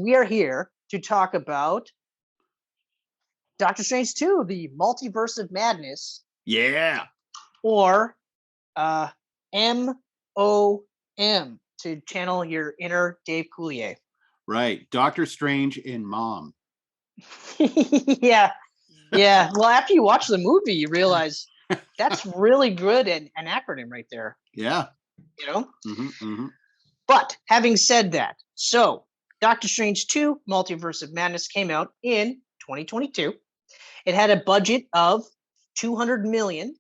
we are here to talk about Doctor Strange 2, the Multiverse of Madness. Yeah. Or MOM to channel your inner Dave Coulier. Right. Doctor Strange in Mom. Yeah. Well, after you watch the movie, you realize that's really good and an acronym right there. Yeah. You know? But having said that, so Doctor Strange 2, Multiverse of Madness came out in 2022. It had a budget of $200 million.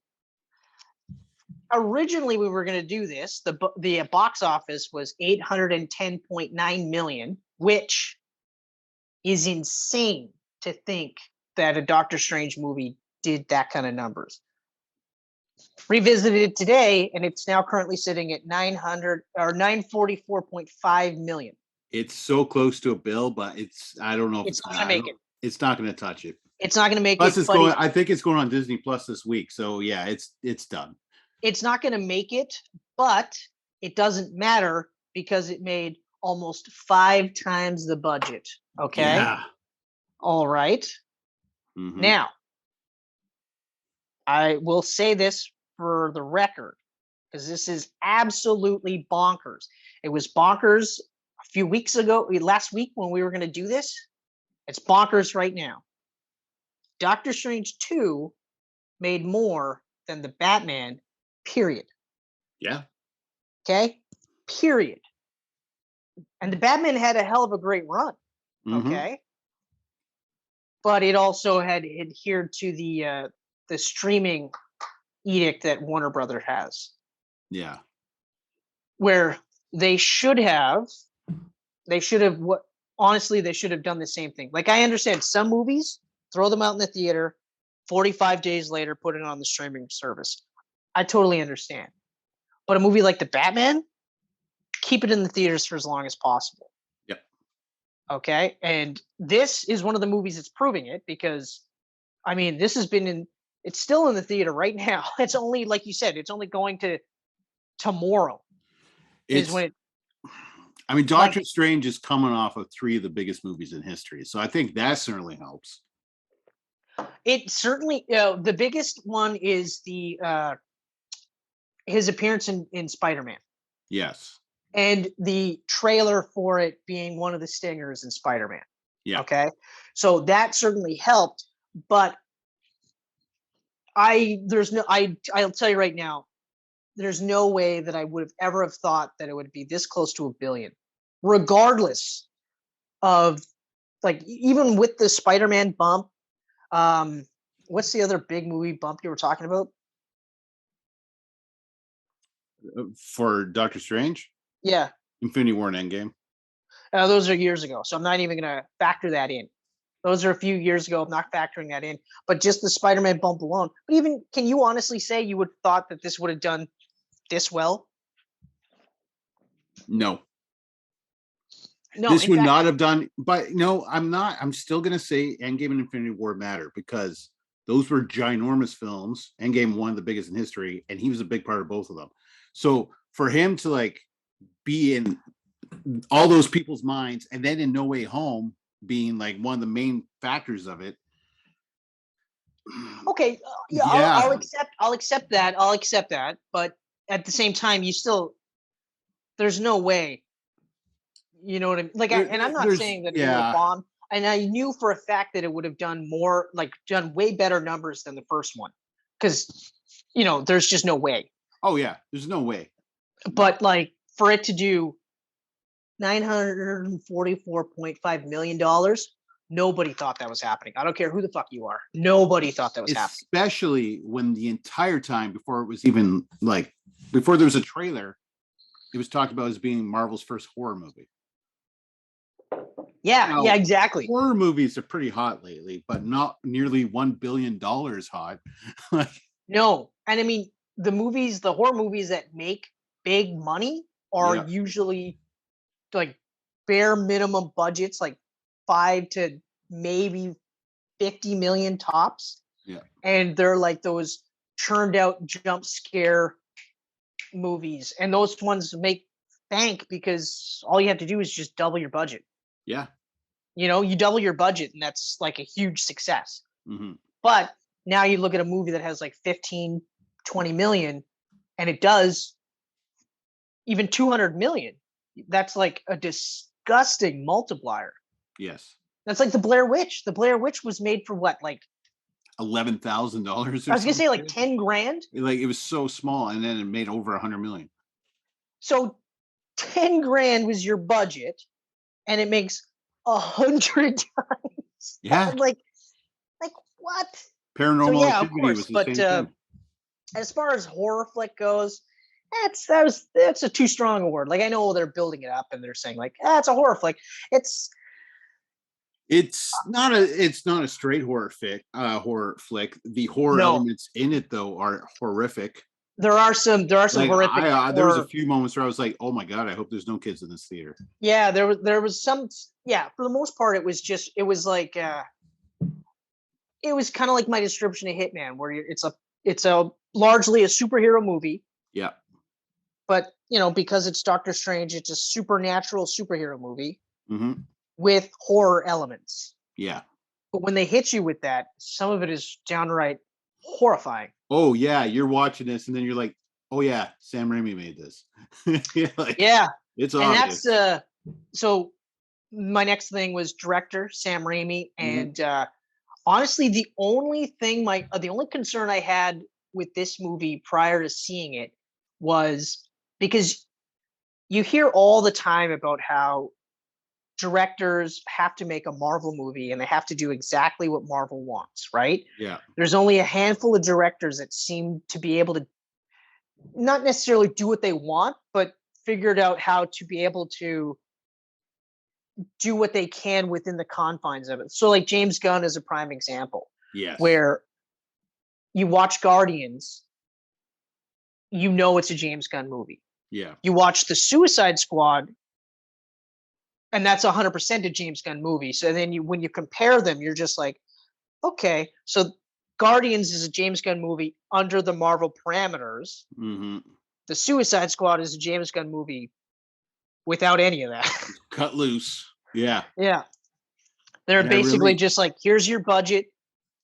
Originally, we were going to do this. The box office was $810.9 million, which is insane to think that a Doctor Strange movie did that kind of numbers. Revisited it today, and it's now currently sitting at 944.5 million. It's so close to a bill, but I don't know if it's not going to make it. It's not going to touch it. It's not going to make Plus it. It's going. I think it's going on Disney Plus this week. So yeah, it's done. It's not going to make it, but it doesn't matter because it made almost 5 times the budget. Okay. Yeah. All right. Now, I will say this for the record, because this is absolutely bonkers. It was bonkers a few weeks ago, last week when we were going to do this. It's bonkers right now. Doctor Strange 2 made more than the Batman, period. Yeah. Okay? Period. And the Batman had a hell of a great run. Okay? But it also had adhered to the streaming edict that Warner Brothers has. Yeah. Where they should have honestly, they should have done the same thing. Like, I understand some movies, throw them out in the theater, 45 days later, put it on the streaming service. I totally understand. But a movie like The Batman, keep it in the theaters for as long as possible. Yep. Okay? And this is one of the movies that's proving it, because, I mean, this has been it's still in the theater right now. It's only, like you said, it's only going to tomorrow. Doctor Strange is coming off of 3 of the biggest movies in history. So I think that certainly helps. It certainly, the biggest one is his appearance in Spider-Man. Yes. And the trailer for it being one of the stingers in Spider-Man. Yeah. Okay. So that certainly helped, but I'll tell you right now, there's no way that I would have ever have thought that it would be this close to $1 billion, regardless of, like, even with the Spider-Man bump. What's the other big movie bump you were talking about? For Doctor Strange? Yeah. Infinity War and Endgame. Those are years ago, so I'm not even going to factor that in. Those are a few years ago. I'm not factoring that in. But just the Spider-Man bump alone. But even, can you honestly say you would have thought that this would have done this well? No. This would not have done. But no, I'm not. I'm still going to say Endgame and Infinity War matter, because those were ginormous films. Endgame, one of the biggest in history, and he was a big part of both of them. So for him to, like, be in all those people's minds, and then in No Way Home being like one of the main factors of it. Okay, yeah. I'll accept that. But at the same time, there's no way. You know what I mean? Like, and I'm not saying that it would have bombed. And I knew for a fact that it would have done way better numbers than the first one, because, there's just no way. Oh yeah, there's no way. But, like, for it to do $944.5 million, nobody thought that was happening. I don't care who the fuck you are. Nobody thought that was happening. Especially when the entire time before it was even, like, before there was a trailer, it was talked about as being Marvel's first horror movie. Yeah, yeah, exactly. Horror movies are pretty hot lately, but not nearly $1 billion hot. No. And I mean, the horror movies that make big money are usually, like, bare minimum budgets, like 5 to maybe 50 million tops. Yeah. And they're like those churned out jump scare movies. And those ones make bank because all you have to do is just double your budget. Yeah. You double your budget, and that's like a huge success. Mm-hmm. But now you look at a movie that has like 15, 20 million, and it does even 200 million. That's like a disgusting multiplier. Yes. That's like the Blair Witch. The Blair Witch was made for what, like $11,000. I was gonna say like 10 grand. Like it was so small, and then it made over 100 million. So 10 grand was your budget, and it makes 100 times. Yeah. Like what? Paranormal Activity of course, was the same thing. As far as horror flick goes, that's a too strong a word. Like I know they're building it up and they're saying like, it's a horror flick. It's not a straight horror flick. The horror elements in it though are horrific. There are some like, horrific. There was a few moments where I was like, "Oh my god, I hope there's no kids in this theater." Yeah, there was some. Yeah, for the most part, it was like it was kind of like my description of Hitman, where it's a largely a superhero movie. Yeah. But because it's Doctor Strange, it's a supernatural superhero movie with horror elements. Yeah. But when they hit you with that, some of it is downright horrifying. Oh yeah, you're watching this, and then you're like, "Oh yeah, Sam Raimi made this." It's obvious. And that's so. My next thing was director Sam Raimi, and honestly, the only concern I had with this movie prior to seeing it was because you hear all the time about how directors have to make a Marvel movie and they have to do exactly what Marvel wants, right? Yeah. There's only a handful of directors that seem to be able to not necessarily do what they want, but figured out how to be able to do what they can within the confines of it. So like James Gunn is a prime example. Yes. Where you watch Guardians, it's a James Gunn movie. Yeah. You watch The Suicide Squad, and that's 100% a James Gunn movie. So then when you compare them, you're just like, okay, so Guardians is a James Gunn movie under the Marvel parameters. Mm-hmm. The Suicide Squad is a James Gunn movie without any of that. Cut loose. Yeah. Yeah. They're basically just like, here's your budget.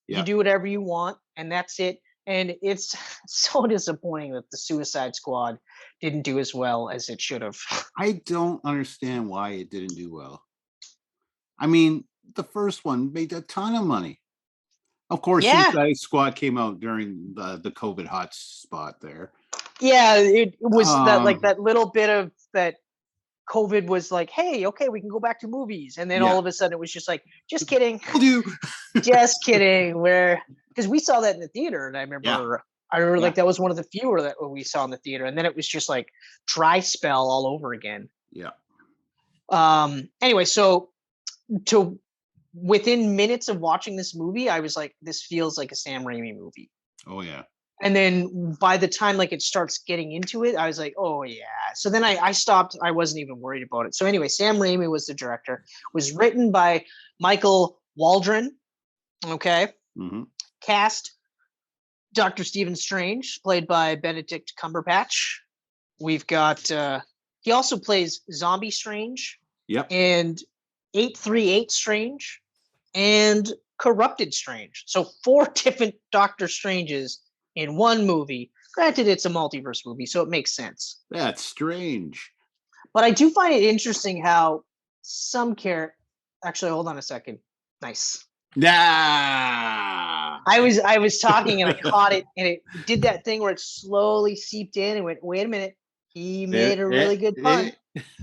Yeah. You do whatever you want, and that's it. And it's so disappointing that the Suicide Squad didn't do as well as it should have. I don't understand why it didn't do well. I mean, the first one made a ton of money. Of course, Suicide Squad came out during the COVID hot spot there. Yeah, it was that little bit of that COVID was like, hey, okay, we can go back to movies. And then all of a sudden it was just like, just kidding. Just kidding. Because we saw that in the theater, and I remember like that was one of the fewer that we saw in the theater, and then it was just like dry spell all over again. Yeah. Anyway, so within minutes of watching this movie, I was like, this feels like a Sam Raimi movie. Oh yeah. And then by the time like it starts getting into it, I was like, oh yeah. So then I stopped. I wasn't even worried about it. So anyway, Sam Raimi was the director. Was written by Michael Waldron. Okay. Mm-hmm. Cast: Dr. Stephen Strange, played by Benedict Cumberbatch. We've got he also plays Zombie Strange. Yep. And 838 Strange and Corrupted Strange. So 4 different Doctor Stranges in one movie. Granted, it's a multiverse movie, so it makes sense. That's strange. But I do find it interesting how some actually, hold on a second. Nice. Nah. I was talking and I caught it, and it did that thing where it slowly seeped in and went, wait a minute. He made a really good pun.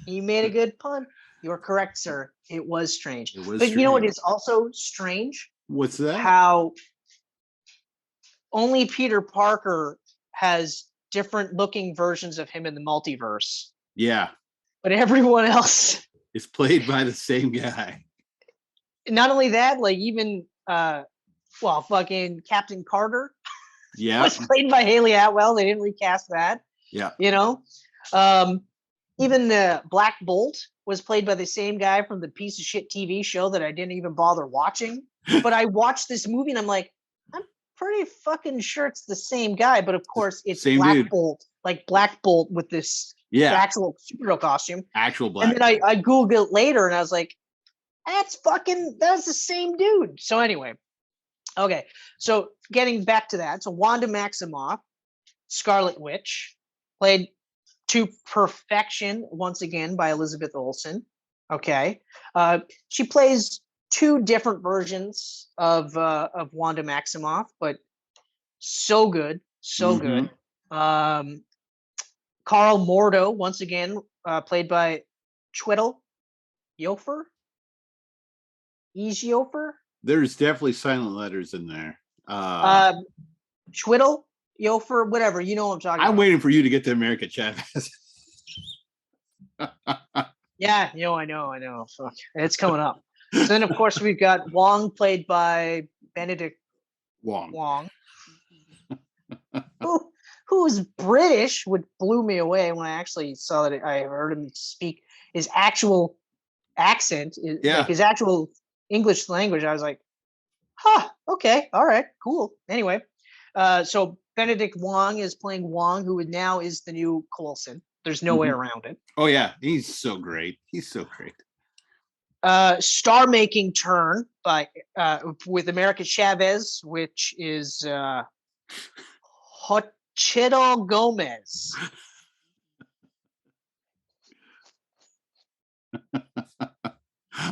He made a good pun. You're correct, sir. It was strange. But strange. You know what is also strange? What's that? How only Peter Parker has different looking versions of him in the multiverse. Yeah. But everyone else is played by the same guy. Not only that, like even fucking Captain Carter was played by Haley Atwell. They didn't recast that. Yeah. Even the Black Bolt was played by the same guy from the piece of shit TV show that I didn't even bother watching. But I watched this movie and I'm like, I'm pretty fucking sure it's the same guy. But of course, it's same Black dude. Bolt, like Black Bolt with this actual superhero costume. Actual Black. And then I Googled it later and I was like, That's the same dude. So anyway, okay. So getting back to that. So Wanda Maximoff, Scarlet Witch, played to perfection once again by Elizabeth Olsen. Okay. She plays two different versions of Wanda Maximoff, but so good. So good. Carl Mordo, once again, played by Chwetel Yofer. Yofer. There's definitely silent letters in there. Chwetel Yofer, whatever. You know what I'm talking about. I'm waiting for you to get to America Chavez. Yeah, I know. Fuck. It's coming up. So then, of course, we've got Wong, played by Benedict Wong. Who is British, which blew me away when I actually saw that I heard him speak his actual accent, like his actual English language. I was like, okay, all right, cool. Anyway, so Benedict Wong is playing Wong, who now is the new Coulson. There's no way around it. Oh yeah, he's so great. Star-making turn by with America Chavez, which is Xochitl Gomez.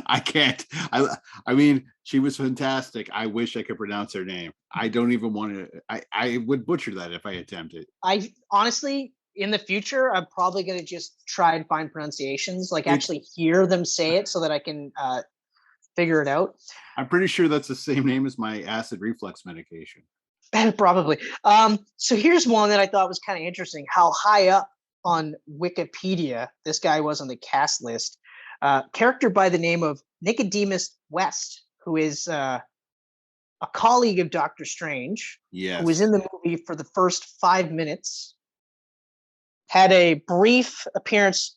I can't. I mean, she was fantastic. I wish I could pronounce her name. I don't even want to. I would butcher that if I attempted. I honestly, in the future, I'm probably going to just try and find pronunciations, like actually hear them say it so that I can figure it out. I'm pretty sure that's the same name as my acid reflux medication. Probably. So here's one that I thought was kind of interesting, how high up on Wikipedia this guy was on the cast list. Character by the name of Nicodemus West, who is a colleague of Doctor Strange, who was in the movie for the first 5 minutes, had a brief appearance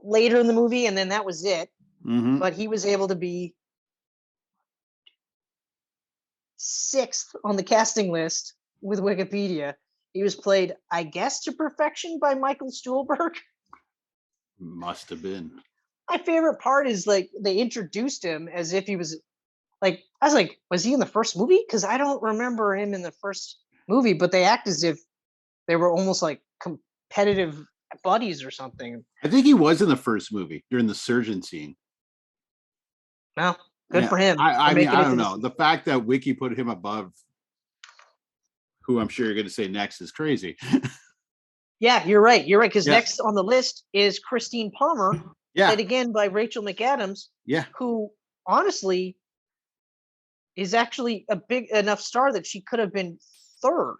later in the movie, and then that was it. But he was able to be 6th on the casting list with Wikipedia. He was played, I guess, to perfection by Michael Stuhlbarg. Must have been. My favorite part is like they introduced him as if he was like, I was like, was he in the first movie? Because I don't remember him in the first movie, but they act as if they were almost like competitive buddies or something. I think he was in the first movie during the surgeon scene. Well, good for him. I mean, I don't know. The fact that Wiki put him above who I'm sure you're going to say next is crazy. Yeah, you're right. Because next on the list is Christine Palmer. Played again by Rachel McAdams, who honestly is actually a big enough star that she could have been 3rd.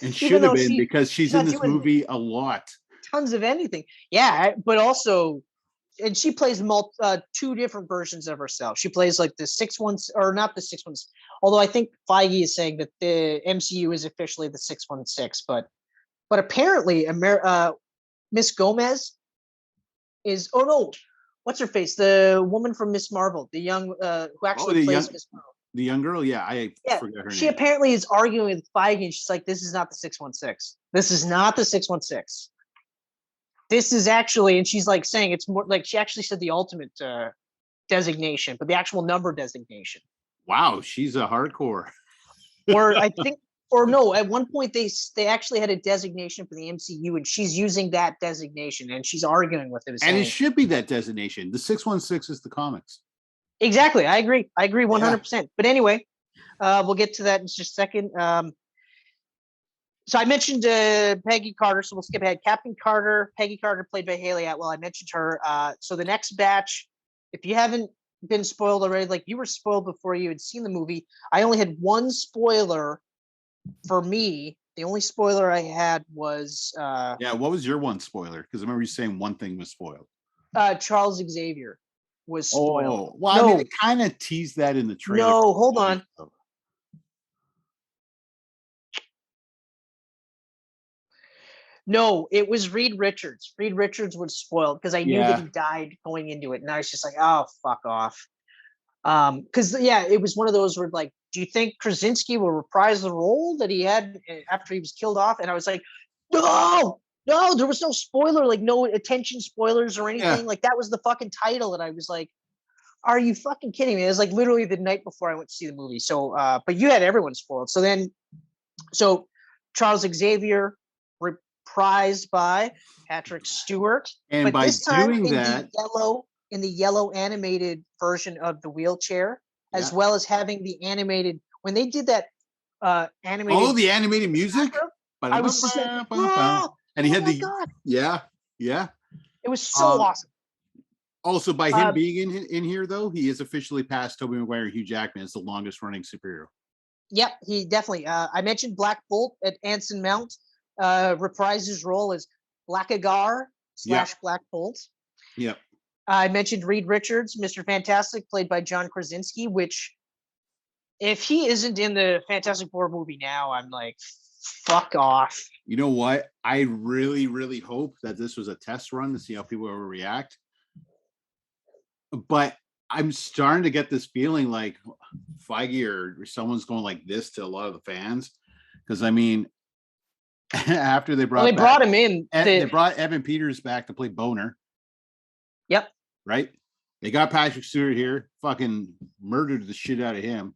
And should have been, because she's in this movie a lot. Tons of anything. Yeah, but also, and she plays 2 different versions of herself. She plays like the 616, or not the 616, although I think Feige is saying that the MCU is officially the 616, but apparently Miss Gomez is, what's her face? The woman from Miss Marvel, the young who actually plays Miss Marvel. The young girl, I forgot her name. She apparently is arguing with Feige, and she's like, "This is not the 616. This is not the 616. This is actually," and she's like saying it's more like she actually said the ultimate designation, but the actual number designation. Wow, she's a hardcore. Or I think. Or no, at one point they actually had a designation for the MCU, and she's using that designation, and she's arguing with it. And it should be that designation. The 616 is the comics. Exactly. I agree 100%. But anyway, we'll get to that in just a second. So I mentioned Peggy Carter, so we'll skip ahead. Captain Carter, Peggy Carter, played by Haley Atwell. I mentioned her. So the next batch, if you haven't been spoiled already, like you were spoiled before you had seen the movie, I only had one spoiler. For me, the only spoiler I had was what was your one spoiler? Because I remember you saying one thing was spoiled. Charles Xavier was spoiled. Oh, well, I mean, it kind of teased that in the trailer. No, hold on. No, it was Reed Richards. Reed Richards was spoiled because I knew that he died going into it, and I was just like, "Oh, fuck off." Because it was one of those where like, do you think Krasinski will reprise the role that he had after he was killed off? And I was like, no, No, there was no spoiler, like no attention spoilers or anything. Yeah. Like that was the fucking title, and I was like, "Are you fucking kidding me?" It was like literally the night before I went to see the movie. So, but you had everyone spoiled. So Charles Xavier reprised by Patrick Stewart, and but by this time doing that, in the yellow animated version of the wheelchair, as well as having the animated when they did that animated. Oh, the animated music. I was just like, oh, and he had the God. yeah. It was so awesome. Also, by him being in here, though, he is officially past Tobey Maguire and Hugh Jackman as the longest running superhero. Yep, he definitely. I mentioned Black Bolt at Anson Mount reprised his role as Blackagar / Black Bolt. Yep. I mentioned Reed Richards, Mr. Fantastic, played by John Krasinski, which if he isn't in the Fantastic Four movie now, I'm like, fuck off. You know what? I really, really hope that this was a test run to see how people will react. But I'm starting to get this feeling like Feige or someone's going like this to a lot of the fans. Because, I mean, after they brought him in. They brought Evan Peters back to play Boner. Yep. Right? They got Patrick Stewart here. Fucking murdered the shit out of him.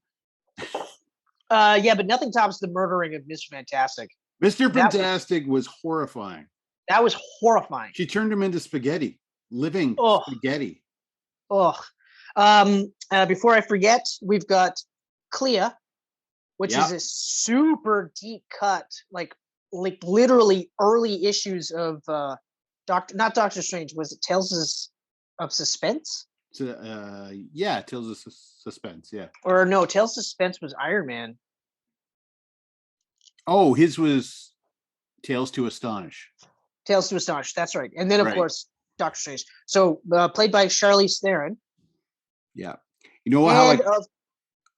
Yeah, but nothing tops the murdering of Mr. Fantastic. Mr. Fantastic was horrifying. That was horrifying. She turned him into spaghetti. Living spaghetti. Oh. Before I forget, we've got Clea, which is a super deep cut, like literally early issues of not Doctor Strange. Was it Tales of Suspense? Tales of Suspense. Yeah. Or no, Tales of Suspense was Iron Man. Oh, his was Tales to Astonish. Tales to Astonish. That's right. And then of course Doctor Strange. So played by Charlize Theron. Yeah. You know what?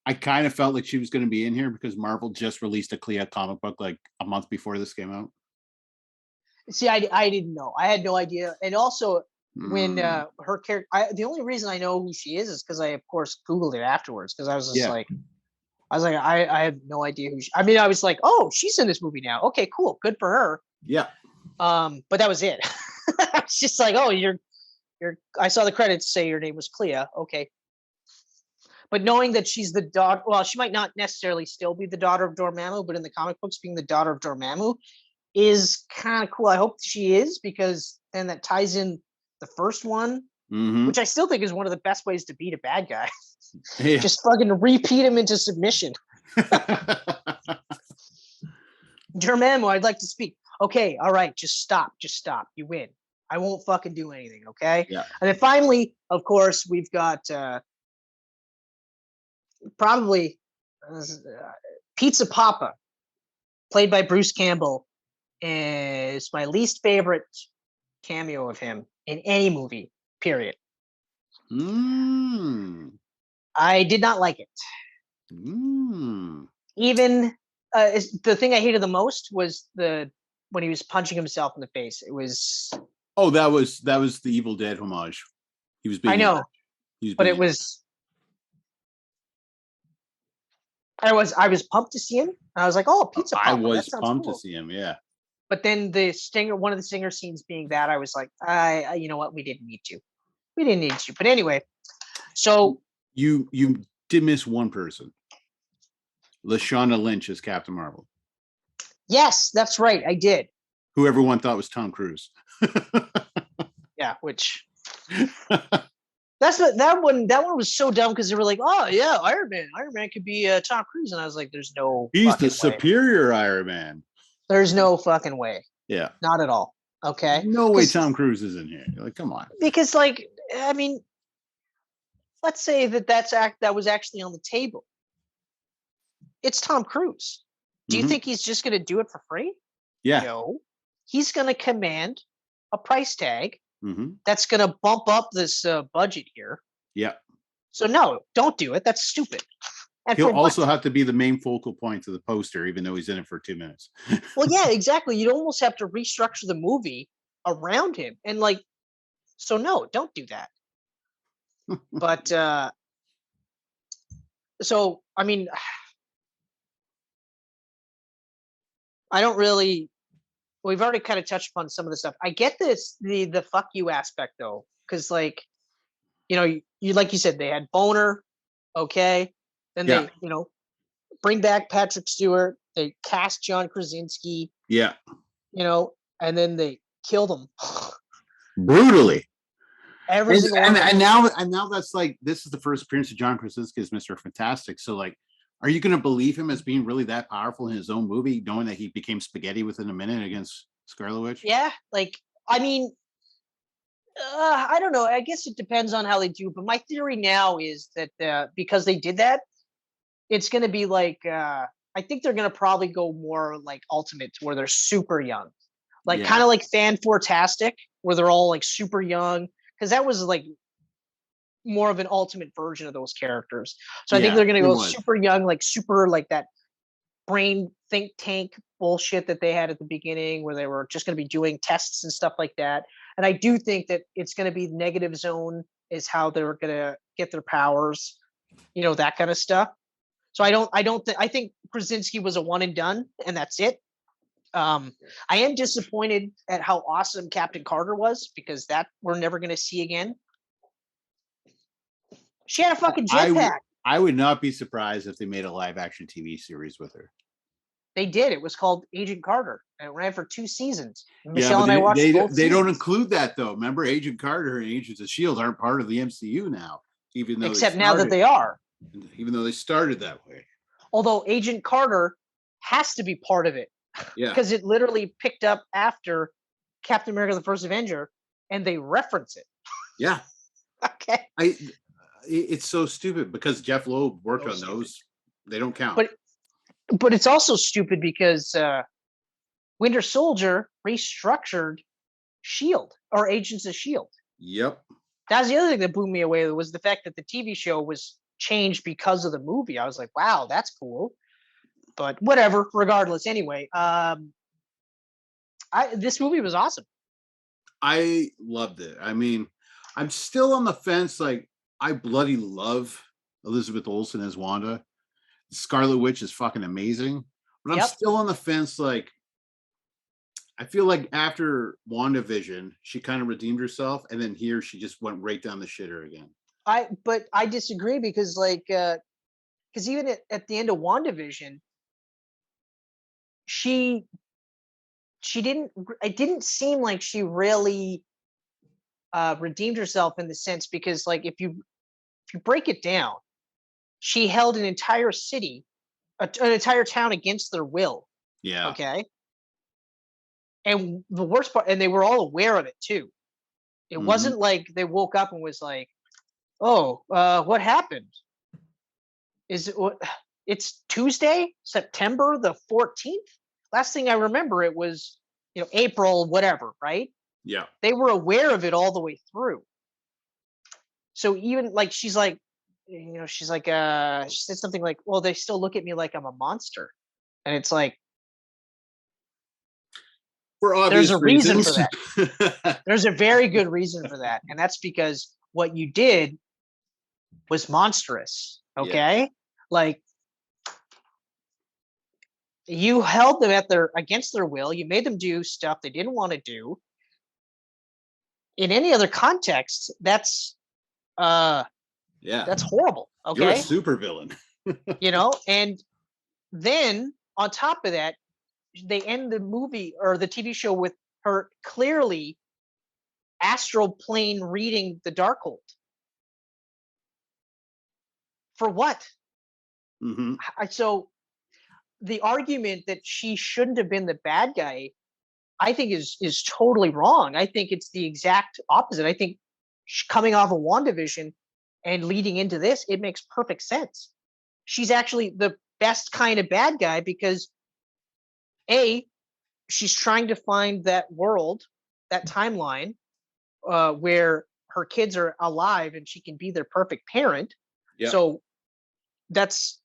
I kind of felt like she was going to be in here because Marvel just released a Clea comic book like a month before this came out. See, I didn't know. I had no idea. And also when her character, the only reason I know who she is because I, of course, Googled it afterwards because I was just like, I have no idea who I mean, I was like, oh, she's in this movie now. Okay, cool. Good for her. Yeah. But that was it. It's just like, oh, I saw the credits say your name was Clea. Okay. But knowing that she's the daughter, well, she might not necessarily still be the daughter of Dormammu, but in the comic books, being the daughter of Dormammu is kind of cool. I hope she is because then that ties in the first one, which I still think is one of the best ways to beat a bad guy. Yeah. Just fucking repeat him into submission. Dormammu, I'd like to speak. Okay, all right, just stop. You win. I won't fucking do anything, okay? Yeah. And then finally, of course, we've got probably Pizza Papa, played by Bruce Campbell, is my least favorite cameo of him in any movie, period. I did not like it. Even the thing I hated the most was when he was punching himself in the face. It was that was the Evil Dead homage. He was being, I know, but it was. I was pumped to see him. I was like, "Oh, Pizza Papa." I was pumped to see him, yeah. But then one of the stinger scenes being that, I was like, you know what? We didn't need to. But anyway, so you did miss one person, Lashana Lynch as Captain Marvel. Yes, that's right. I did. Who everyone thought was Tom Cruise. Yeah, which. That one was so dumb because they were like, oh yeah, Iron Man could be Tom Cruise, and I was like, there's no. He's the superior Iron Man. There's no fucking way. Yeah. Not at all. Okay. No way Tom Cruise is in here. You're like, come on. Because I mean, let's say that was actually on the table. It's Tom Cruise. Do you think he's just going to do it for free? Yeah. No. He's going to command a price tag. That's going to bump up this budget here. Yeah. So no, don't do it. That's stupid. And he'll also have to be the main focal point of the poster, even though he's in it for 2 minutes. Well, yeah, exactly. You'd almost have to restructure the movie around him. And so no, don't do that. But so, I mean, I don't really we've already kind of touched upon some of the stuff. I get the fuck you aspect though, because like, you like you said, they had Boner, okay, then they bring back Patrick Stewart, they cast John Krasinski, and then they killed him brutally. Every single one. And now that's like, this is the first appearance of John Krasinski as Mr. Fantastic. So like, are you going to believe him as being really that powerful in his own movie, knowing that he became spaghetti within a minute against Scarlet Witch? Yeah, like, I mean, I don't know. I guess it depends on how they do. But my theory now is that because they did that, it's going to be like, I think they're going to probably go more like Ultimate, where they're super young. Like kind of like Fan-Four-tastic, where they're all like super young. Because that was like more of an Ultimate version of those characters. So I think they're going to go super young, like super like that brain think tank bullshit that they had at the beginning, where they were just going to be doing tests and stuff like that. And I do think that it's going to be Negative Zone is how they're going to get their powers, that kind of stuff. So I think Krasinski was a one and done, and that's it. I am disappointed at how awesome Captain Carter was, because that we're never going to see again. She had a fucking jetpack. I would not be surprised if they made a live action TV series with her. They did. It was called Agent Carter, and it ran for 2 seasons. Michelle and I watched both seasons. They don't include that though. Remember, Agent Carter and Agents of S.H.I.E.L.D. aren't part of the MCU now, except now that they are. Even though they started that way. Although Agent Carter has to be part of it. Yeah. Because it literally picked up after Captain America: The First Avenger, and they reference it. Yeah. Okay. It's so stupid because Jeff Loeb worked on those. They don't count. But it's also stupid because Winter Soldier restructured S.H.I.E.L.D. or Agents of S.H.I.E.L.D. Yep. That's the other thing that blew me away, was the fact that the TV show was changed because of the movie. I was like, wow, that's cool. But whatever, regardless. Anyway, this movie was awesome. I loved it. I mean, I'm still on the fence. Like, I bloody love Elizabeth Olsen as Wanda. Scarlet Witch is fucking amazing. But I'm still on the fence. Like, I feel like after WandaVision, she kind of redeemed herself. And then here she just went right down the shitter again. But I disagree, because because even at the end of WandaVision, she didn't, it didn't seem like she really redeemed herself, in the sense, because like if you break it down, she held an entire city, an entire town against their will. Yeah. Okay. And the worst part, and they were all aware of it too. It wasn't like they woke up and was like, oh, what happened? It's Tuesday, September the 14th. Last thing I remember, it was, April, whatever, right? Yeah. They were aware of it all the way through. So even like, she's like, she said something like, well, they still look at me like I'm a monster. And it's like, for obvious there's a reason for that. There's a very good reason for that. And that's because what you did was monstrous. Okay. Yeah. Like, you held them against their will. You made them do stuff they didn't want to do. In any other context, that's that's horrible. Okay. You're a super villain. And then on top of that, they end the movie or the TV show with her clearly astral plane reading the Darkhold. For what? Mm-hmm. So the argument that she shouldn't have been the bad guy, I think is totally wrong. I think it's the exact opposite. I think coming off of WandaVision and leading into this, it makes perfect sense. She's actually the best kind of bad guy, because she's trying to find that world, that timeline, where her kids are alive and she can be their perfect parent. Yep. So that's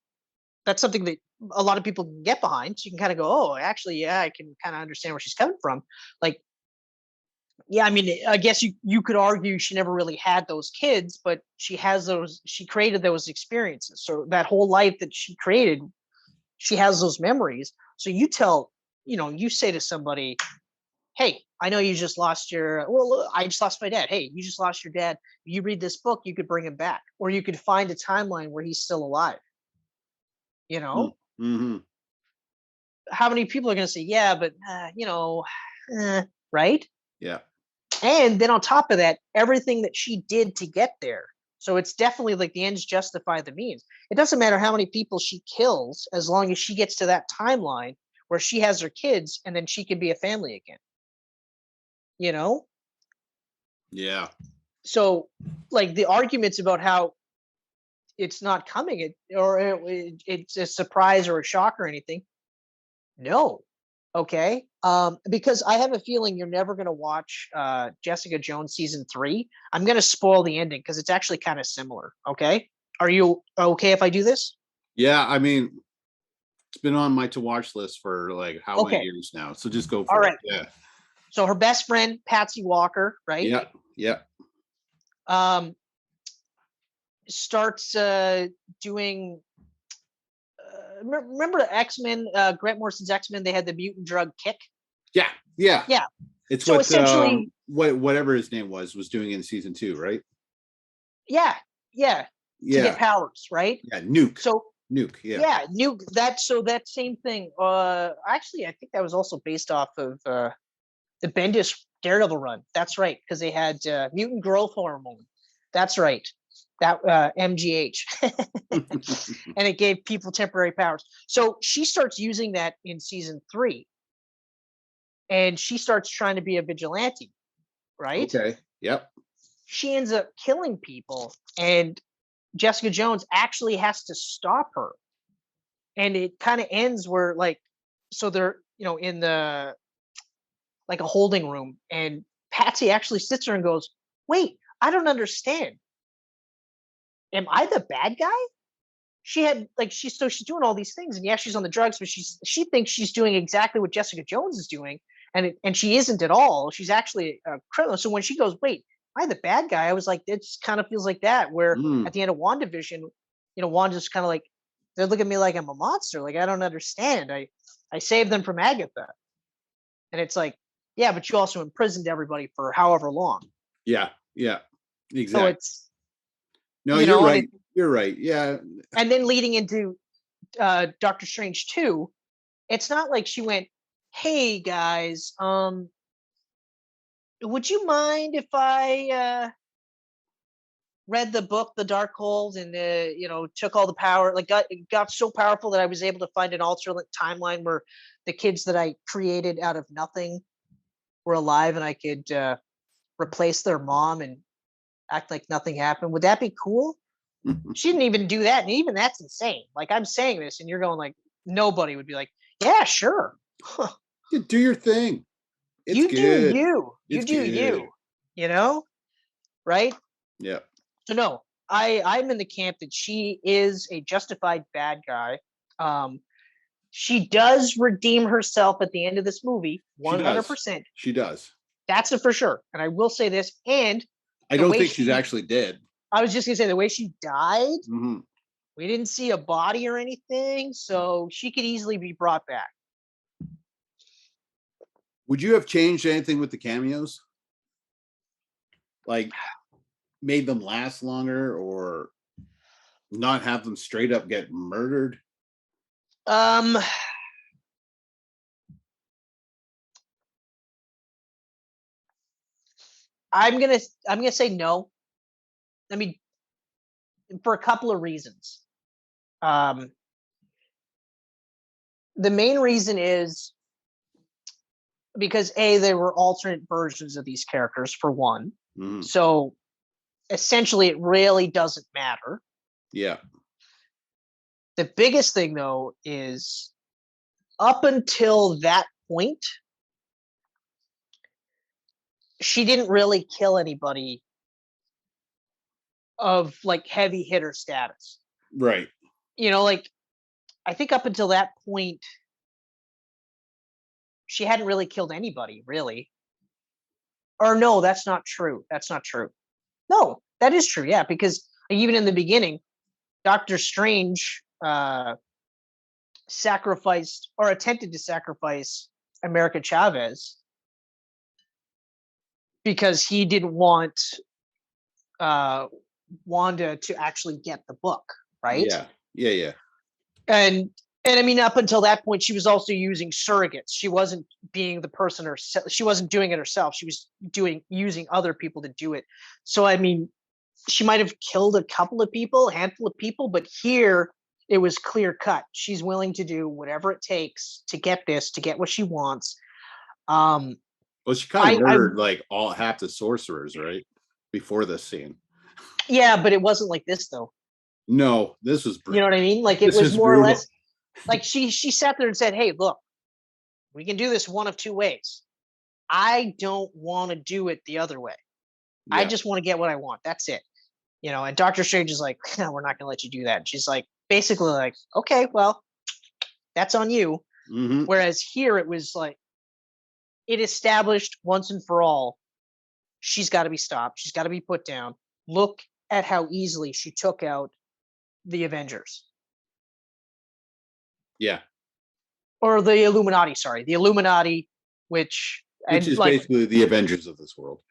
something that a lot of people can get behind. So you can kind of go, oh, actually, yeah, I can kind of understand where she's coming from. Like, yeah, I mean, I guess you could argue she never really had those kids, but she created those experiences. So that whole life that she created, she has those memories. So you say to somebody, hey, I know you just lost I just lost my dad. Hey, you just lost your dad. You read this book, you could bring him back, or you could find a timeline where he's still alive. You know, how many people are going to say, yeah, but right? Yeah. And then on top of that, everything that she did to get there. So it's definitely like the ends justify the means. It doesn't matter how many people she kills, as long as she gets to that timeline where she has her kids and then she can be a family again. You know? Yeah. So like the arguments about how it's not coming it's a surprise or a shock or anything. No. Okay. Because I have a feeling you're never going to watch Jessica Jones season 3. I'm going to spoil the ending because it's actually kind of similar. Okay. Are you okay if I do this? Yeah. I mean, it's been on my to watch list for like how many years now. So just go for it. Yeah. So her best friend, Patsy Walker, right? Yeah. Yeah. Starts doing. Remember X-Men, Grant Morrison's X-Men? They had the mutant drug Kick. Yeah. Yeah. Yeah. It's so what essentially whatever his name was doing in season 2, right? Yeah. Yeah. To get powers, right? Yeah. Nuke. So Nuke. Yeah. Yeah. Nuke. That same thing. Actually, I think that was also based off of the Bendis Daredevil run. That's right, because they had mutant growth hormone. That's right. That MGH, and it gave people temporary powers. So she starts using that in season 3, and she starts trying to be a vigilante, right? Okay. Yep. She ends up killing people, and Jessica Jones actually has to stop her. And it kind of ends where so they're in the like a holding room, and Patsy actually sits there and goes, "Wait, I don't understand. Am I the bad guy?" She had she's doing all these things, and yeah, she's on the drugs, but she thinks she's doing exactly what Jessica Jones is doing, and she isn't at all. She's actually a criminal. So when she goes, "Wait, am I the bad guy?" I was like, it kind of feels like that. Where at the end of WandaVision, Wanda's kind of like, they look at me like I'm a monster. Like I don't understand. I saved them from Agatha, and it's like, yeah, but you also imprisoned everybody for however long. Yeah. Yeah. Exactly. So it's no, you're right. You're right. Yeah. And then leading into Doctor Strange 2, it's not like she went, "Hey guys, would you mind if I read the book The Darkhold and took all the power, like got so powerful that I was able to find an alternate timeline where the kids that I created out of nothing were alive and I could replace their mom and act like nothing happened. Would that be cool?" She didn't even do that, and even that's insane. Like I'm saying this, and you're going like, nobody would be like, "Yeah, sure." Do your thing. It's you good. Do you. You do good. You. You know, right? Yeah. So no, I'm in the camp that she is a justified bad guy. She does redeem herself at the end of this movie, 100%. She does. That's it for sure. And I will say this, and I don't think she's actually dead. I was just gonna say the way she died. Mm-hmm. We didn't see a body or anything, so she could easily be brought back. Would you have changed anything with the cameos? Like made them last longer or not have them straight up get murdered? I'm gonna say no. I mean, for a couple of reasons. The main reason is because there were alternate versions of these characters for one. Mm. So essentially it really doesn't matter. Yeah. The biggest thing though is up until that point, she didn't really kill anybody of like heavy hitter status. Right. I think up until that point, she hadn't really killed anybody, really. Or no, that's not true. That's not true. No, that is true. Yeah, because even in the beginning, Doctor Strange sacrificed or attempted to sacrifice America Chavez because he didn't want Wanda to actually get the book, right? Yeah. And I mean, up until that point, she was also using surrogates. She wasn't being the person herself. She wasn't doing it herself. She was using other people to do it. So I mean, she might have killed a handful of people, but here it was clear cut. She's willing to do whatever it takes to get what she wants. Well, she kind of murdered like half the sorcerers, right? Before this scene. Yeah, but it wasn't like this though. No, this was brutal. You know what I mean? Like it was more or less like she sat there and said, "Hey, look, we can do this one of two ways. I don't want to do it the other way. Yeah. I just want to get what I want. That's it." You know, and Doctor Strange is like, "No, we're not going to let you do that." And she's like, basically like, "Okay, well, that's on you." Mm-hmm. Whereas here it was like, it established once and for all, she's got to be stopped. She's got to be put down. Look at how easily she took out the Avengers. Yeah. Or the Illuminati, sorry. The Illuminati, which is like, basically the Avengers of this world.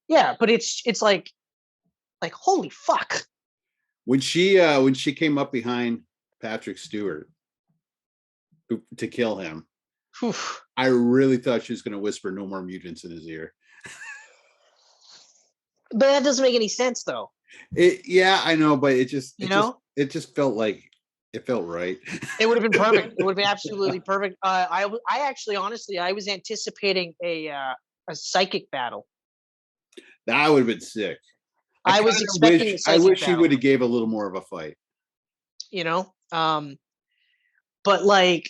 Yeah, but it's like holy fuck. When she came up behind Patrick Stewart to kill him, I really thought she was going to whisper "no more mutants" in his ear. But that doesn't make any sense, though. Yeah, I know, but it just felt like it felt right. It would have been perfect. It would have been absolutely perfect. I actually, honestly, I was anticipating a psychic battle. That would have been sick. I was expecting a psychic wish he would have gave a little more of a fight. You know, but like,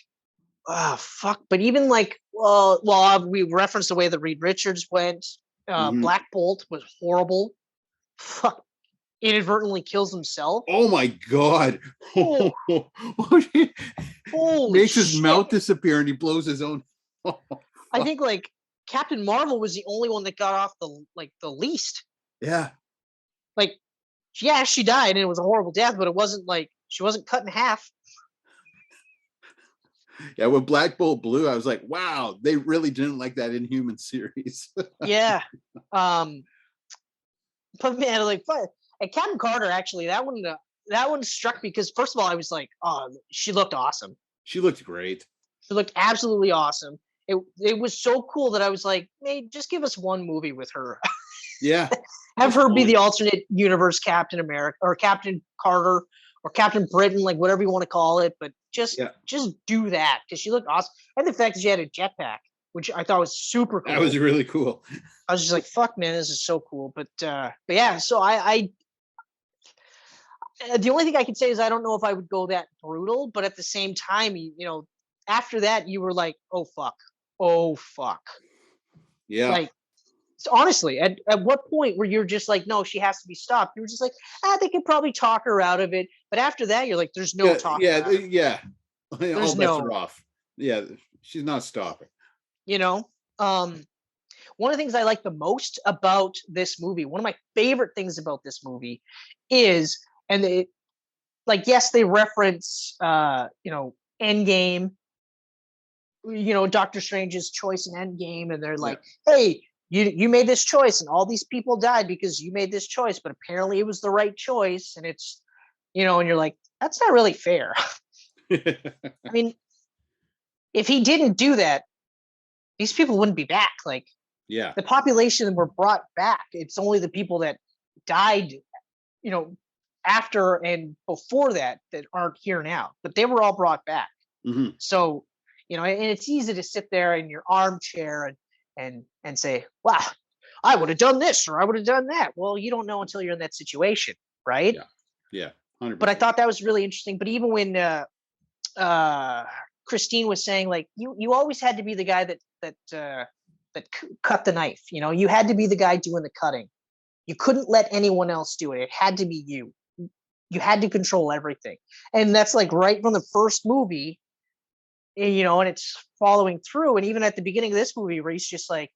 fuck. But even like, well, we referenced the way that Reed Richards went. Black Bolt was horrible. Fuck. Inadvertently kills himself. Oh my god. Oh. Makes his mouth disappear and he blows his own. I think like Captain Marvel was the only one that got off the least. Yeah. Like, yeah, she died and it was a horrible death, but it wasn't like she wasn't cut in half. Yeah, when Black Bolt blew, I was like, wow, they really didn't like that Inhuman series. Yeah. But man, like, and Captain Carter, actually, that one struck me because first of all, I was like, oh, she looked awesome. She looked great. She looked absolutely awesome. It was so cool that I was like, hey, just give us one movie with her. Yeah. Have her be the alternate universe Captain America or Captain Carter or Captain Britain, like whatever you want to call it. But just do that because she looked awesome. And the fact that she had a jetpack, which I thought was super cool. That was really cool. I was just like, fuck, man, this is so cool. But yeah, so I the only thing I can say is I don't know if I would go that brutal, but at the same time, you know, after that, you were like, oh, fuck. Yeah. Like, so honestly, at what point where you're just like, no, she has to be stopped? You were just like, they could probably talk her out of it. But after that, you're like, there's no talk. Yeah. There's all bets are off. Yeah, she's not stopping. You know, one of the things I like the most about this movie, one of my favorite things about this movie is, and they, like, yes, they reference, you know, Endgame, you know, Doctor Strange's choice in Endgame, and they're like, hey, you made this choice, and all these people died because you made this choice, but apparently it was the right choice, and it's, you know, and you're like, that's not really fair. I mean, if he didn't do that, these people wouldn't be back. Like, yeah, the population were brought back. It's only the people that died, you know, after and before that aren't here now, but they were all brought back. Mm-hmm. So, you know, and it's easy to sit there in your armchair and say, wow, I would have done this or I would have done that. Well, you don't know until you're in that situation, right? Yeah, 100%. But I thought that was really interesting. But even when Christine was saying, like, you always had to be the guy that cut the knife. You know, you had to be the guy doing the cutting. You couldn't let anyone else do it. It had to be you. You had to control everything. And that's like right from the first movie, you know, and it's following through. And even at the beginning of this movie, where he's just like,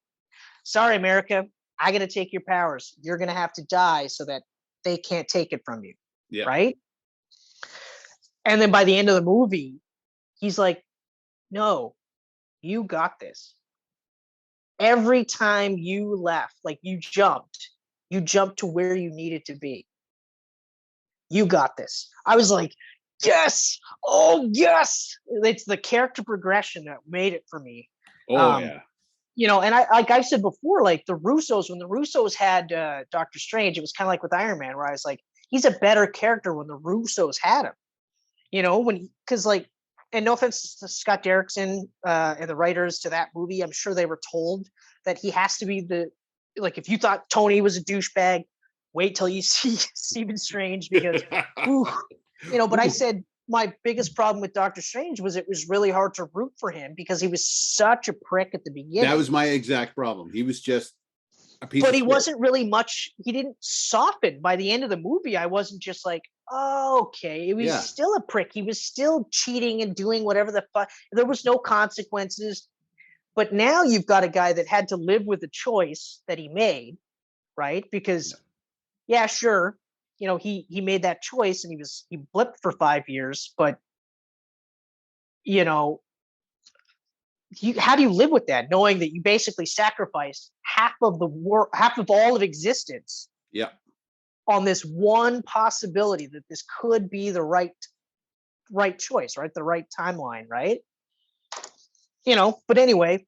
sorry, America, I got to take your powers. You're going to have to die so that they can't take it from you. Yeah. Right. And then by the end of the movie, he's like, no, you got this. every time you left, like you jumped to where you needed to be. You got this. I was like, yes, oh yes. It's the character progression that made it for me. Yeah. You know, and I, like I said before, like the Russos, when the Russos had Doctor Strange, it was kind of like with Iron Man, where I was like, he's a better character when the Russos had him. You know, because like, and no offense to Scott Derrickson and the writers to that movie, I'm sure they were told that he has to be like, if you thought Tony was a douchebag, wait till you see Stephen Strange, because, ooh, you know, but I said my biggest problem with Doctor Strange was it was really hard to root for him because he was such a prick at the beginning. That was my exact problem. He was just a piece but of he shit. Wasn't really much. He didn't soften by the end of the movie. I wasn't just like, oh, okay. It was still a prick. He was still cheating and doing whatever the fuck. There was no consequences. But now you've got a guy that had to live with the choice that he made, right? Because, yeah, sure, you know, he made that choice and he blipped for 5 years, but, you know, how do you live with that, knowing that you basically sacrificed half of all of existence on this one possibility that this could be the right choice, right? The right timeline, right? You know, but anyway,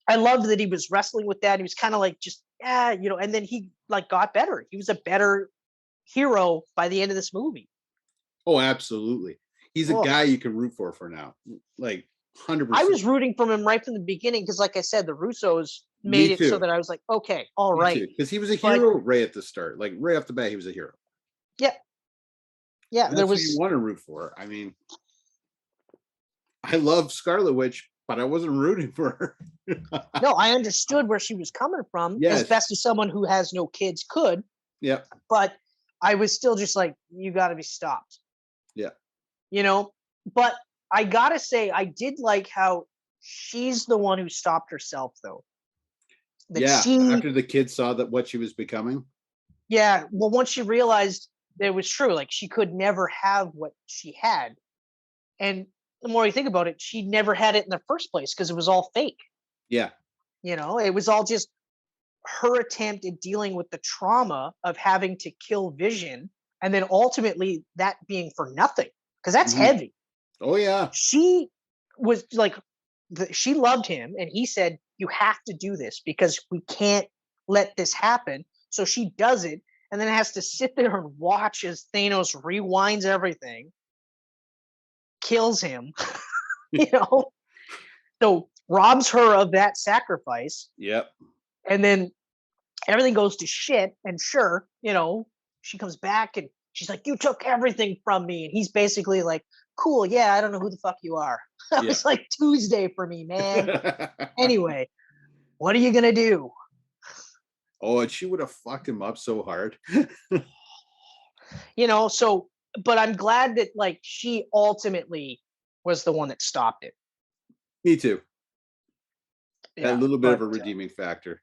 I loved that he was wrestling with that. He was kind of like, just, you know, and then he like got better. He was a better hero by the end of this movie. Oh, absolutely. He's a guy you can root for now. Like 100%. I was rooting for him right from the beginning because, like I said, the Russos made it so that I was like, okay, all right. Because he was a hero right at the start. Like right off the bat, he was a hero. Yeah. Yeah. And that's who you want to root for. I mean, I love Scarlet Witch, but I wasn't rooting for her. No, I understood where she was coming from as best as someone who has no kids could. Yeah. But I was still just like, you got to be stopped. Yeah. You know, but I got to say, I did like how she's the one who stopped herself, though. After the kids saw that what she was becoming. Yeah. Well, once she realized that it was true, like she could never have what she had. And the more you think about it, she never had it in the first place because it was all fake. Yeah. You know, it was all just her attempt at dealing with the trauma of having to kill Vision, and then ultimately that being for nothing, because that's heavy. Oh yeah. She was like, she loved him, and he said, you have to do this because we can't let this happen. So she does it, and then has to sit there and watch as Thanos rewinds everything, kills him, you know, so robs her of that sacrifice. Yep. And then everything goes to shit. And sure, you know, she comes back and she's like, you took everything from me. And he's basically like, cool. Yeah, I don't know who the fuck you are. That was like Tuesday for me, man. Anyway, what are you going to do? Oh, and she would have fucked him up so hard. You know, so, but I'm glad that like she ultimately was the one that stopped it. Me too. Yeah, a little bit of a redeeming factor.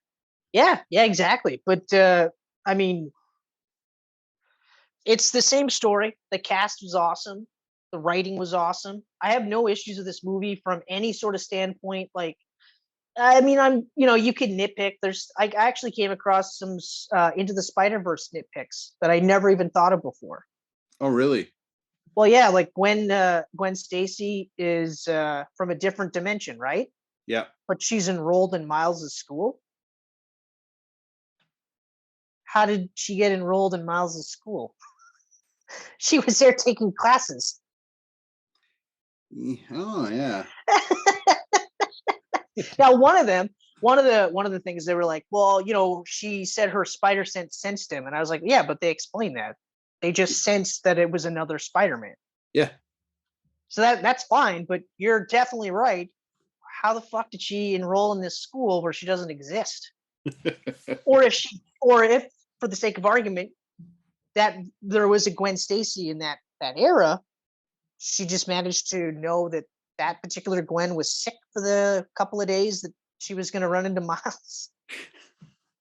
Yeah, exactly. But I mean, it's the same story. The cast was awesome. The writing was awesome. I have no issues with this movie from any sort of standpoint. Like, I mean, you know, you could nitpick. I actually came across some Into the Spider-Verse nitpicks that I never even thought of before. Oh, really? Well, yeah, like Gwen Stacy is from a different dimension, right? Yeah. But she's enrolled in Miles' school. How did she get enrolled in Miles' school? She was there taking classes. Oh, yeah. Now, one of the things they were like, well, you know, she said her spider sense sensed him, and I was like, yeah, but they explained that. They just sensed that it was another Spider-Man. Yeah. So that's fine, but you're definitely right. How the fuck did she enroll in this school where she doesn't exist? or if for the sake of argument that there was a Gwen Stacy in that era, she just managed to know that particular Gwen was sick for the couple of days that she was going to run into Miles.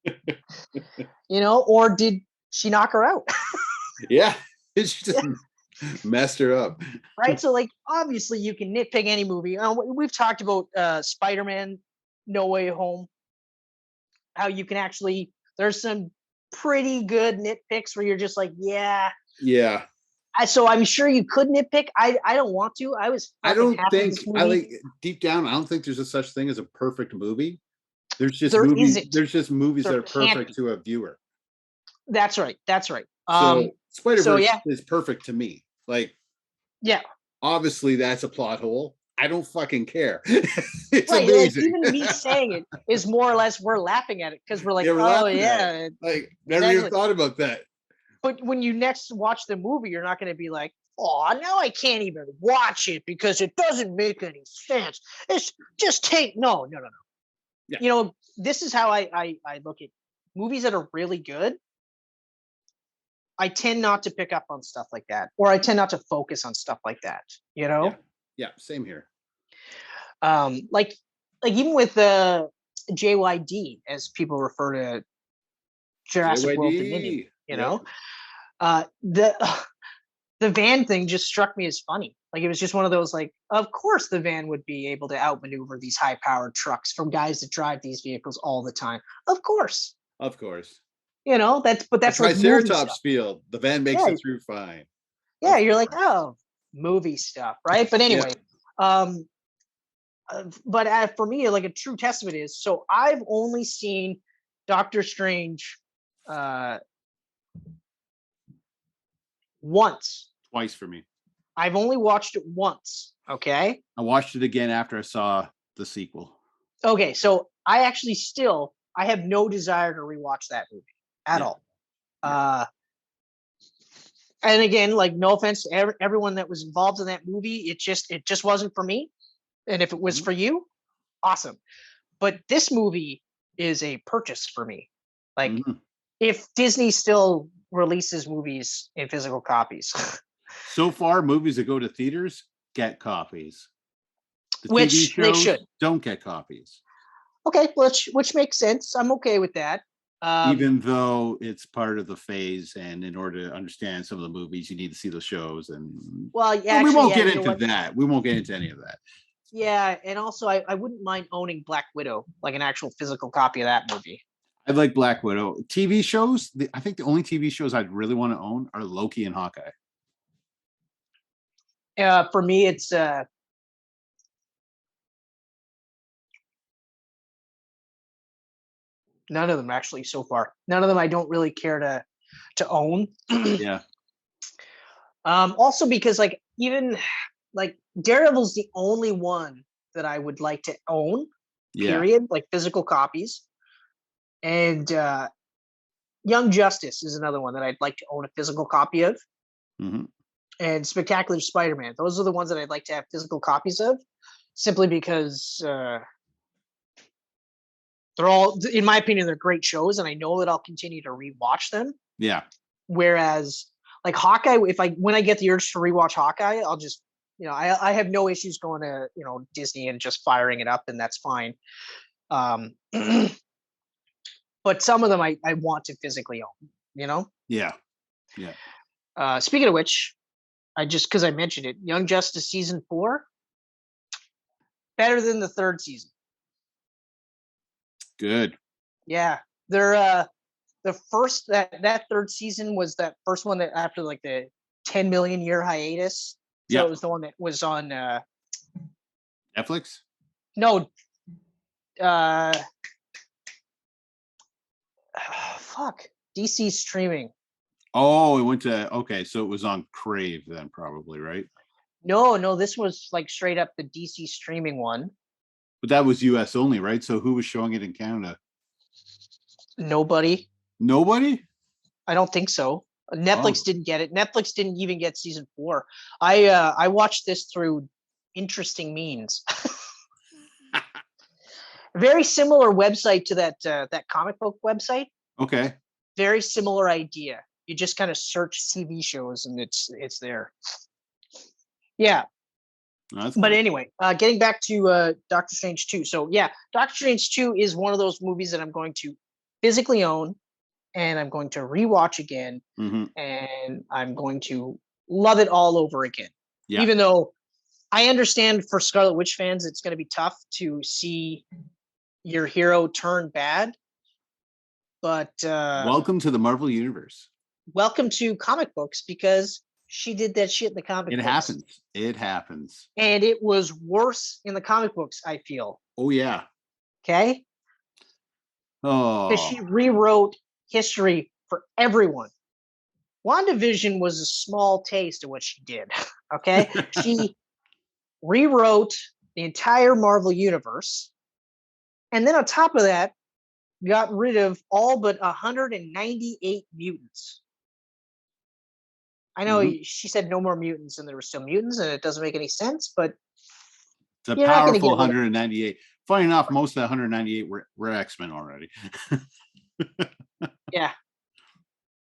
You know, or did she knock her out? Yeah, she just messed her up. Right. So, like, obviously, you can nitpick any movie. We've talked about Spider-Man: No Way Home. how you can actually, there's some pretty good nitpicks where you're just like, yeah. So I'm sure you could nitpick. I don't want to. I don't think deep down, I don't think there's a such thing as a perfect movie. There's just movies that are perfect to a viewer. That's right. So Spider-Verse is perfect to me. Like, yeah, obviously that's a plot hole. I don't fucking care. It's amazing. Like, even me saying it is more or less we're laughing at it because we're like, like never even thought about that. But when you next watch the movie, you're not going to be like, oh, now I can't even watch it because it doesn't make any sense. It's just no. Yeah. This is how I look at movies that are really good. I tend not to pick up on stuff like that, or I tend not to focus on stuff like that. Yeah, same here. Like even with JYD, as people refer to Jurassic World Dominion, the van thing just struck me as funny. Like, it was just one of those, like, of course the van would be able to outmaneuver these high-powered trucks from guys that drive these vehicles all the time. Of course. That's like Triceratops field. The van makes it through fine. Yeah, you're like, oh, movie stuff, right? But anyway, but for me, like, a true testament is, so I've only seen Doctor Strange once. Twice for me. I've only watched it once. Okay. I watched it again after I saw the sequel. Okay, so I actually I have no desire to rewatch that movie at all. And again, like, no offense to everyone that was involved in that movie, it just wasn't for me. And if it was for you, awesome. But this movie is a purchase for me. Like, if Disney still releases movies in physical copies. So far, movies that go to theaters get copies. Which they should. Don't get copies. Okay, which makes sense. I'm okay with that. Even though it's part of the phase, and in order to understand some of the movies, you need to see the shows. And we won't get into that. We won't get into any of that. Yeah, and also I wouldn't mind owning Black Widow, like an actual physical copy of that movie. I like Black Widow. TV shows, I think the only TV shows I'd really want to own are Loki and Hawkeye. For me, it's none of them, actually, so far. None of them I don't really care to own. Yeah. Also because, like, even like Daredevil's the only one that I would like to own. Period. Like, physical copies. And Young Justice is another one that I'd like to own a physical copy of. Mm-hmm. And Spectacular Spider-Man. Those are the ones that I'd like to have physical copies of, simply because they're all, in my opinion, they're great shows, and I know that I'll continue to rewatch them. Yeah. Whereas, like, Hawkeye, when I get the urge to rewatch Hawkeye, I'll just, I have no issues going to, Disney and just firing it up, and that's fine. But some of them I want to physically own, Yeah. Speaking of which, because I mentioned it, Young Justice season 4, better than the 3rd season. Good. Yeah, they're the first that 3rd season was that first one that after, like, the 10 million year hiatus. So it was the one that was on Netflix. No. Fuck. DC streaming. Oh, it went to, okay, so it was on Crave then, probably, right? No, this was, like, straight up the DC streaming one. But that was US only, right? So who was showing it in Canada? Nobody. I don't think so. Netflix didn't get it. Netflix didn't even get season 4. I watched this through interesting means. Very similar website to that comic book website. Okay. Very similar idea. You just kind of search TV shows and it's there. Yeah. But cool. Anyway, getting back to Doctor Strange 2. So yeah, Doctor Strange 2 is one of those movies that I'm going to physically own, and I'm going to rewatch again, and I'm going to love it all over again. Yeah. Even though I understand for Scarlet Witch fans, it's going to be tough to see your hero turn bad. But welcome to the Marvel Universe. Welcome to comic books, because she did that shit in the comic books. It happens. It happens. And it was worse in the comic books, I feel. Oh, yeah. Okay? Oh. Because she rewrote history for everyone. WandaVision was a small taste of what she did. Okay? She rewrote the entire Marvel Universe. And then on top of that, got rid of all but 198 mutants. I know she said no more mutants, and there were still mutants, and it doesn't make any sense, but it's a powerful 198. Funny enough, most of the 198 were X-Men already. Yeah.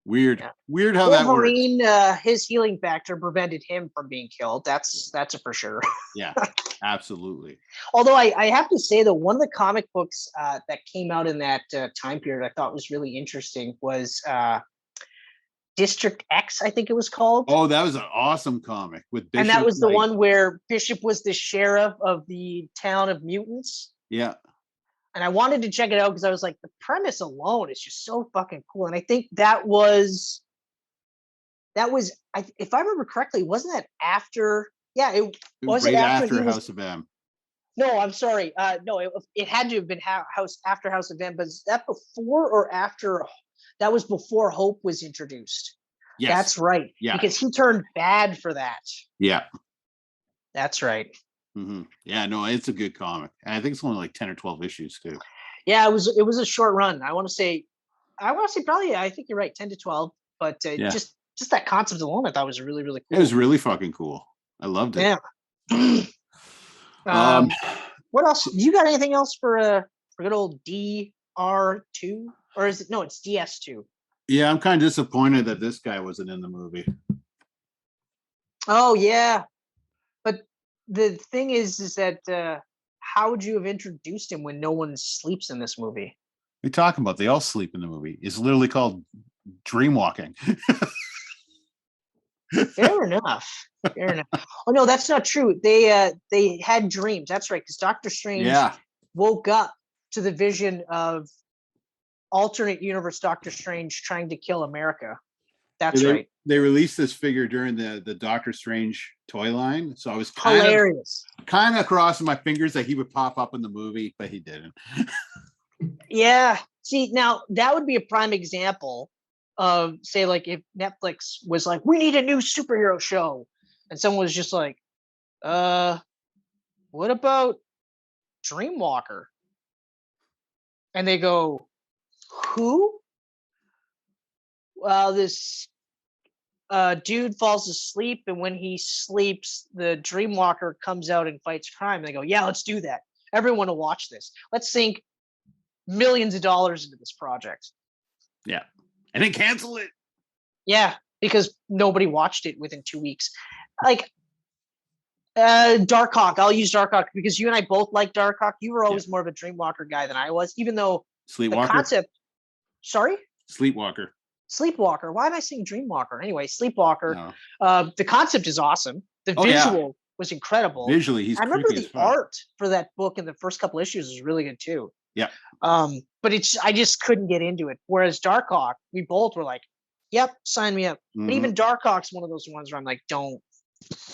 Weird. Yeah. Weird how Wolverine, that works. His healing factor prevented him from being killed. That's a for sure. Yeah, absolutely. Although I have to say that one of the comic books that came out in that time period I thought was really interesting was District X, I think it was called. Oh, that was an awesome comic with Bishop. And that was the one where Bishop was the sheriff of the town of mutants. Yeah. And I wanted to check it out because I was like, the premise alone is just so fucking cool. And I think that was, if I remember correctly, wasn't that after? Yeah, it was right after House of M. No, I'm sorry. No, it had to have been after House of M. But is that before or after? That was before Hope was introduced. Yes. That's right. Yeah. Because he turned bad for that. Yeah. That's right. Mm-hmm. Yeah, no, it's a good comic. And I think it's only like 10 or 12 issues too. Yeah, it was a short run. I want to say probably, I think you're right, 10 to 12. But just that concept alone, I thought was really, really cool. It was really fucking cool. I loved it. Yeah. What else? You got anything else for good old DR2? Or is it? No, it's DS2. Yeah, I'm kind of disappointed that this guy wasn't in the movie. Oh, yeah. But the thing is that how would you have introduced him when no one sleeps in this movie? What are you talking about? They all sleep in the movie. It's literally called Dreamwalking. Fair enough. Fair enough. Oh, no, that's not true. They had dreams. That's right, because Doctor Strange woke up to the vision of alternate universe Doctor Strange trying to kill America. That's right. They released this figure during the Doctor Strange toy line, so I was kind of crossing my fingers that he would pop up in the movie, but he didn't. Yeah. See, now that would be a prime example of, say, like if Netflix was like, we need a new superhero show, and someone was just like, what about Dreamwalker? And they go, who? Well, this dude falls asleep, and when he sleeps, the Dreamwalker comes out and fights crime. And they go, yeah, let's do that. Everyone will watch this. Let's sink millions of dollars into this project. Yeah. And then cancel it. Yeah, because nobody watched it within 2 weeks. Like, Darkhawk. I'll use Darkhawk because you and I both like Darkhawk. You were always more of a Dreamwalker guy than I was, even though Sleepwalker. The concept. Sorry? Sleepwalker. Sleepwalker. Why am I saying Dreamwalker? Anyway, Sleepwalker. No. The concept is awesome. The visual was incredible. Visually, he's. I remember the art for that book in the first couple issues was really good too. Yeah. But I just couldn't get into it. Whereas Darkhawk, we both were like, "Yep, sign me up." Mm-hmm. But even Darkhawk's one of those ones where I'm like, "Don't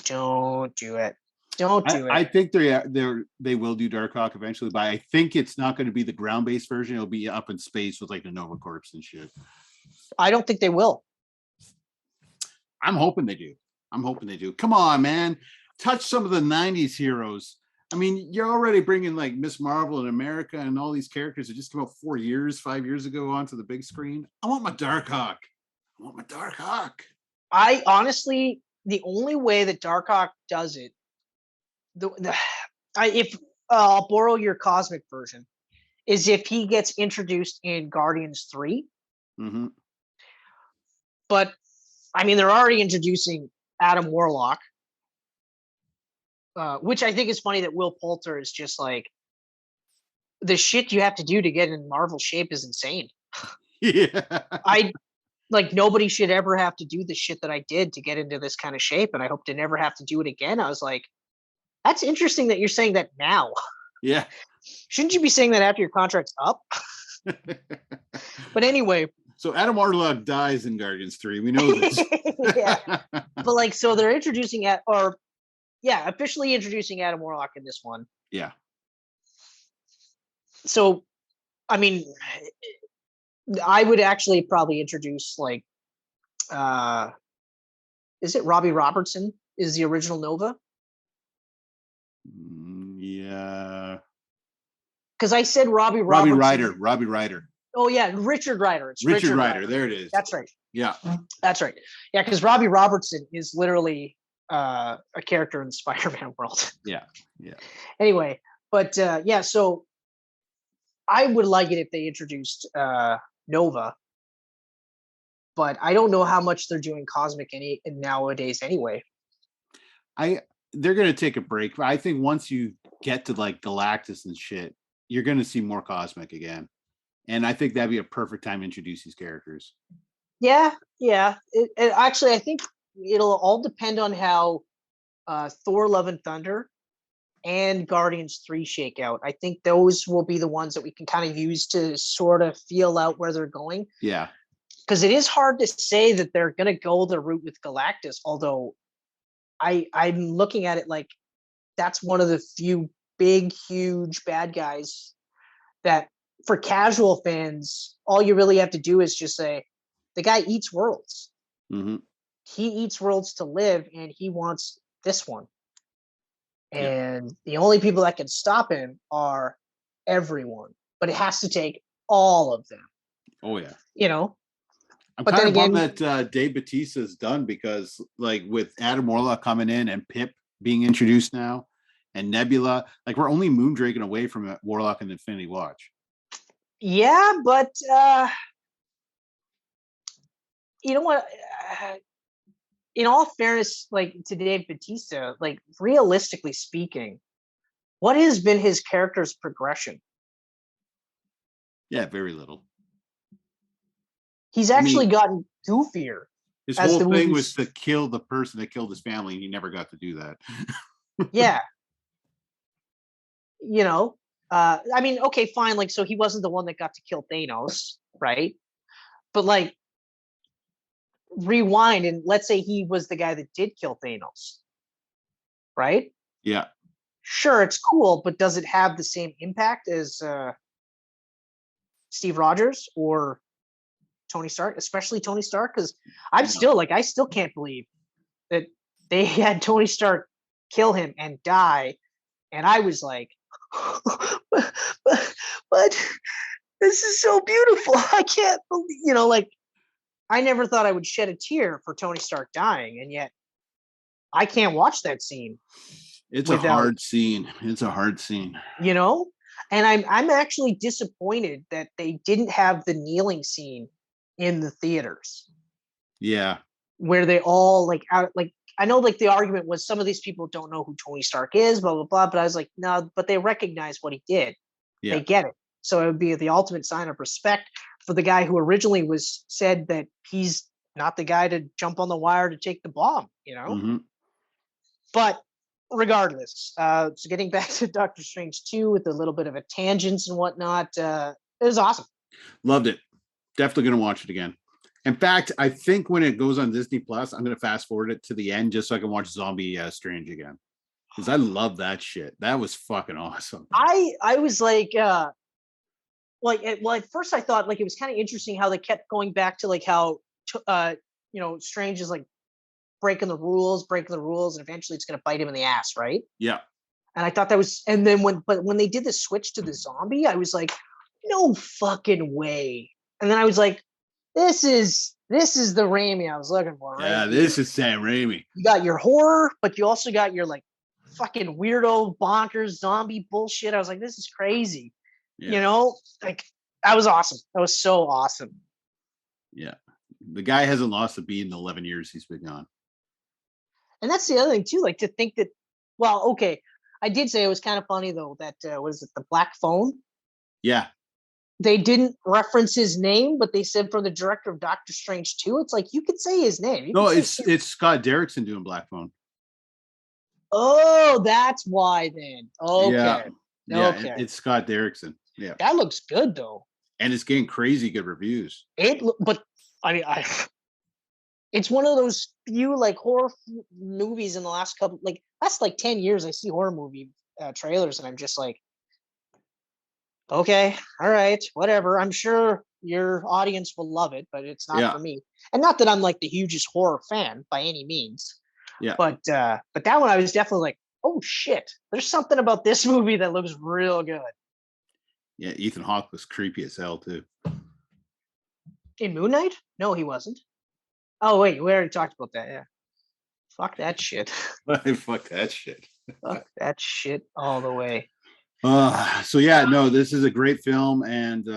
do it. Don't do it." I think they will do Darkhawk eventually, but I think it's not going to be the ground-based version. It'll be up in space with like the Nova Corps and shit. I don't think they will. I'm hoping they do. Come on, man. Touch some of the 90s heroes. I mean, you're already bringing like Miss Marvel and America and all these characters that just came out 5 years ago onto the big screen. I want my Darkhawk. I honestly, the only way that Darkhawk does it, I'll borrow your cosmic version, is if he gets introduced in Guardians 3. Mm-hmm. But I mean, they're already introducing Adam Warlock, which I think is funny that Will Poulter is just like, the shit you have to do to get in Marvel shape is insane. Yeah. Nobody should ever have to do the shit that I did to get into this kind of shape, and I hope to never have to do it again. I was like, that's interesting that you're saying that now. Yeah. Shouldn't you be saying that after your contract's up? But anyway. So Adam Warlock dies in Guardians 3. We know this. Yeah. But like, so they're introducing officially introducing Adam Warlock in this one. Yeah. So, I mean, I would actually probably introduce like, is it Robbie Robertson is the original Nova? Yeah. Because I said Robbie Ryder. Oh yeah, Richard Ryder. It's Richard Ryder. There it is. That's right. Yeah. That's right. Yeah, because Robbie Robertson is literally a character in the Spider-Man world. Yeah. Yeah. Anyway, but yeah, so I would like it if they introduced Nova, but I don't know how much they're doing cosmic nowadays anyway. They're gonna take a break. I think once you get to like Galactus and shit, you're gonna see more cosmic again. And I think that'd be a perfect time to introduce these characters. Yeah. It actually, I think it'll all depend on how Thor: Love and Thunder and Guardians 3 shake out. I think those will be the ones that we can kind of use to sort of feel out where they're going. Yeah. Because it is hard to say that they're going to go the route with Galactus, although I'm looking at it like that's one of the few big, huge bad guys that for casual fans, all you really have to do is just say, the guy eats worlds. Mm-hmm. He eats worlds to live, and he wants this one. And the only people that can stop him are everyone. But it has to take all of them. Oh, yeah. You know? I'm kind of bummed that Dave Bautista's done because, like, with Adam Warlock coming in and Pip being introduced now and Nebula, like, we're only Moondragon away from Warlock and Infinity Watch. Yeah, but you know what? In all fairness, like to Dave Bautista, like realistically speaking, what has been his character's progression? Yeah, very little. He's actually gotten goofier. His whole thing was to kill the person that killed his family, and he never got to do that. Yeah. You know, I mean, okay, fine. Like, so he wasn't the one that got to kill Thanos, right? But like, rewind and let's say he was the guy that did kill Thanos, right? Yeah. Sure, it's cool, but does it have the same impact as Steve Rogers or Tony Stark, especially Tony Stark? Because I still can't believe that they had Tony Stark kill him and die, and I was like, but this is so beautiful. I can't believe, like, I never thought I would shed a tear for Tony Stark dying, and yet I can't watch that scene. It's a hard scene. It's a hard scene. And I'm actually disappointed that they didn't have the kneeling scene in the theaters. Yeah. Where they all I know like the argument was some of these people don't know who Tony Stark is, blah, blah, blah. But I was like, no, but they recognize what he did. Yeah. They get it. So it would be the ultimate sign of respect for the guy who originally said that he's not the guy to jump on the wire to take the bomb, Mm-hmm. But regardless, so getting back to Doctor Strange 2 with a little bit of a tangents and whatnot, it was awesome. Loved it. Definitely going to watch it again. In fact, I think when it goes on Disney Plus, I'm going to fast forward it to the end just so I can watch Zombie Strange again. Because I love that shit. That was fucking awesome. I was like, at first I thought like it was kind of interesting how they kept going back to like how, Strange is like breaking the rules, and eventually it's going to bite him in the ass, right? Yeah. And I thought that was, and then when they did the switch to the zombie, I was like, no fucking way. And then I was like, this is the Raimi I was looking for, right? Yeah, this is Sam Raimi. You got your horror, but you also got your like fucking weirdo bonkers zombie bullshit. I was like, this is crazy. Yeah. Like that was awesome. That was so awesome. Yeah. The guy hasn't lost a beat in the 11 years he's been gone. And that's the other thing too, like to think that, well, okay, I did say it was kind of funny though that was it the Black Phone? Yeah. They didn't reference his name, but they said from the director of Doctor Strange 2, it's like you could say his name. No, it's Scott Derrickson doing Black Phone. Oh, that's why then. Okay. Yeah, okay. It's Scott Derrickson. Yeah. That looks good though. And it's getting crazy good reviews. But I mean, it's one of those few like horror movies in the last couple, like last like 10 years, I see horror movie trailers and I'm just like, okay, all right, whatever. I'm sure your audience will love it, but it's not for me. And not that I'm like the hugest horror fan by any means. Yeah. But that one I was definitely like, oh shit, there's something about this movie that looks real good. Yeah, Ethan Hawke was creepy as hell too. In Moon Knight? No, he wasn't. Oh wait, we already talked about that. Yeah. Fuck that shit. Fuck that shit. Fuck that shit all the way. So yeah, no, this is a great film, and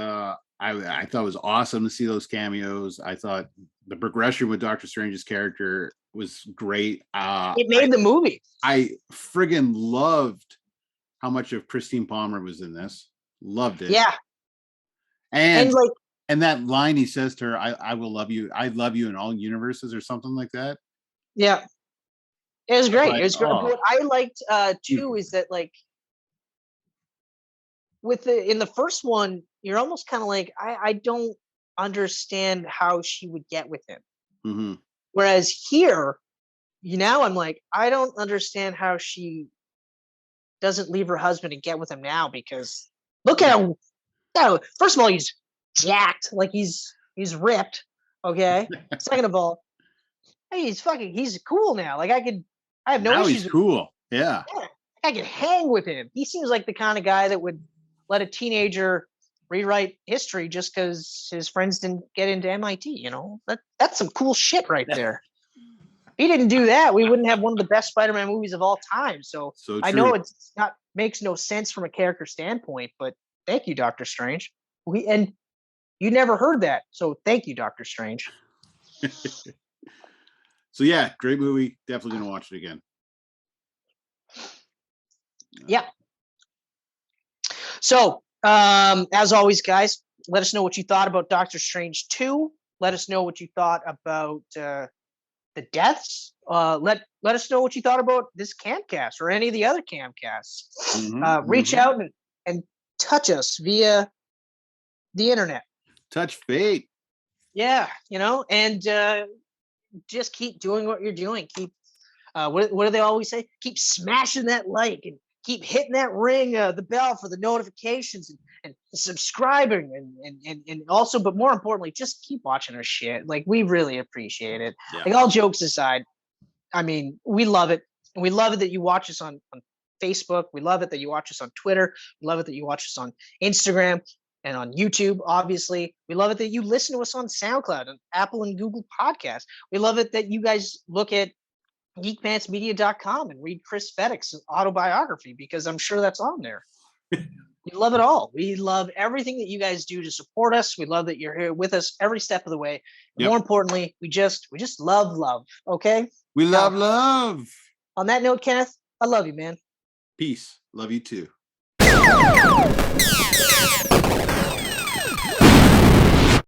I thought it was awesome to see those cameos. I thought the progression with Doctor Strange's character was great. It made the movie. I friggin' loved how much of Christine Palmer was in this. Loved it. Yeah. And like, and that line he says to her, I will love you. I love you in all universes, or something like that. Yeah. It was great. It was great. What I liked too is that like in the first one, you're almost kind of like, I don't understand how she would get with him. Mm-hmm. Whereas here, now I'm like, I don't understand how she doesn't leave her husband and get with him now, because look at him. First of all, he's jacked, like he's ripped. Okay. Second of all, hey, he's cool now. Like I have no issues. He's cool. Yeah. I could hang with him. He seems like the kind of guy that would let a teenager rewrite history just because his friends didn't get into MIT. You know, that's some cool shit right there. If he didn't do that, we wouldn't have one of the best Spider-Man movies of all time. So I know it's not makes no sense from a character standpoint, but thank you, Doctor Strange. And you never heard that, so thank you, Doctor Strange. So yeah, great movie. Definitely gonna watch it again. Yeah. So as always, guys, let us know what you thought about Doctor Strange 2. Let us know what you thought about the deaths. Let us know what you thought about this Camcast or any of the other Camcasts. Reach out and touch us via the internet. Touch fate. Yeah, and just keep doing what you're doing. Keep what do they always say? Keep smashing that like and keep hitting that ring, the bell for the notifications and subscribing and also, but more importantly, just keep watching our shit. Like we really appreciate it. Yeah. Like all jokes aside, I mean, we love it. And we love it that you watch us on Facebook. We love it that you watch us on Twitter. We love it that you watch us on Instagram and on YouTube, obviously. We love it that you listen to us on SoundCloud and Apple and Google Podcasts. We love it that you guys look at geekpantsmedia.com and read Chris Feddick's autobiography, because I'm sure that's on there. We love it all. We love everything that you guys do to support us. We love that you're here with us every step of the way. Yep. More importantly, we just love. Okay. We love love. On that note, Kenneth, I love you, man. Peace. Love you too.